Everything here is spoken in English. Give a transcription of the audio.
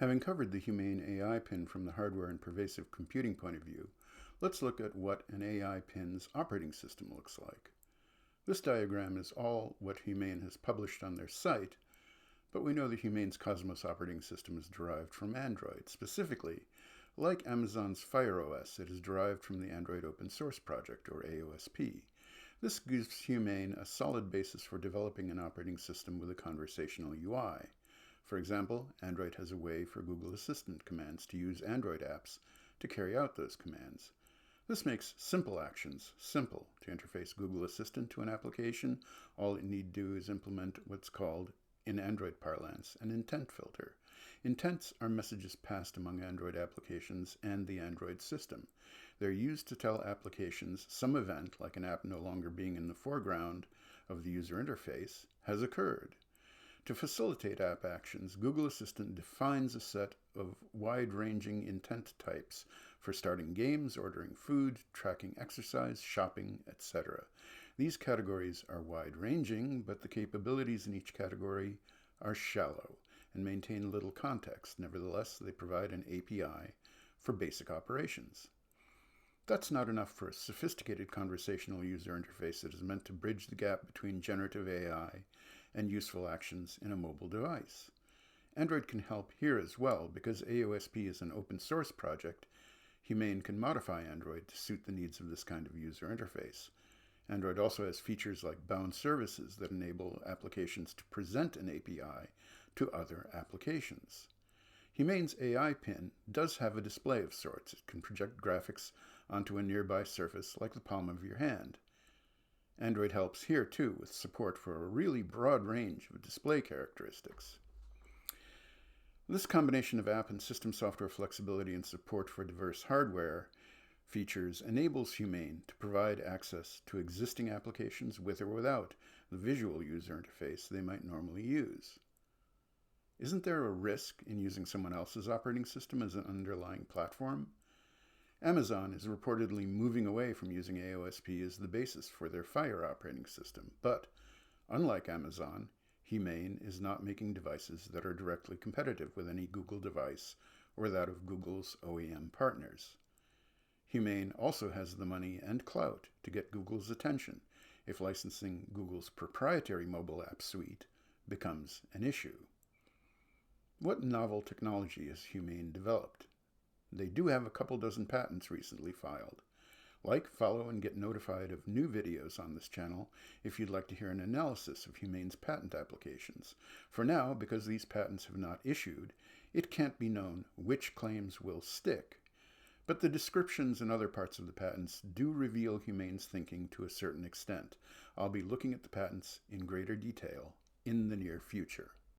Having covered the Humane AI pin from the hardware and pervasive computing point of view, let's look at what an AI pin's operating system looks like. This diagram is all what Humane has published on their site, but we know that Humane's Cosmos operating system is derived from Android. Specifically, like Amazon's Fire OS, it is derived from the Android Open Source Project, or AOSP. This gives Humane a solid basis for developing an operating system with a conversational UI. For example, Android has a way for Google Assistant commands to use Android apps to carry out those commands. This makes simple actions simple. To interface Google Assistant to an application, all it need do is implement what's called, in Android parlance, an intent filter. Intents are messages passed among Android applications and the Android system. They're used to tell applications some event, like an app no longer being in the foreground of the user interface, has occurred. To facilitate app actions, Google Assistant defines a set of wide-ranging intent types for starting games, ordering food, tracking exercise, shopping, etc. These categories are wide-ranging, but the capabilities in each category are shallow and maintain little context. Nevertheless, they provide an API for basic operations. That's not enough for a sophisticated conversational user interface that is meant to bridge the gap between generative AI and useful actions in a mobile device. Android can help here as well. Because AOSP is an open source project, Humane can modify Android to suit the needs of this kind of user interface. Android also has features like bound services that enable applications to present an API to other applications. Humane's AI pin does have a display of sorts. It can project graphics onto a nearby surface like the palm of your hand. Android helps here too, with support for a really broad range of display characteristics. This combination of app and system software flexibility and support for diverse hardware features enables Humane to provide access to existing applications with or without the visual user interface they might normally use. Isn't there a risk in using someone else's operating system as an underlying platform? Amazon is reportedly moving away from using AOSP as the basis for their Fire operating system, but unlike Amazon, Humane is not making devices that are directly competitive with any Google device or that of Google's OEM partners. Humane also has the money and clout to get Google's attention if licensing Google's proprietary mobile app suite becomes an issue. What novel technology has Humane developed? They do have a couple dozen patents recently filed. Like, follow, and get notified of new videos on this channel if you'd like to hear an analysis of Humane's patent applications. For now, because these patents have not issued, it can't be known which claims will stick. But the descriptions and other parts of the patents do reveal Humane's thinking to a certain extent. I'll be looking at the patents in greater detail in the near future.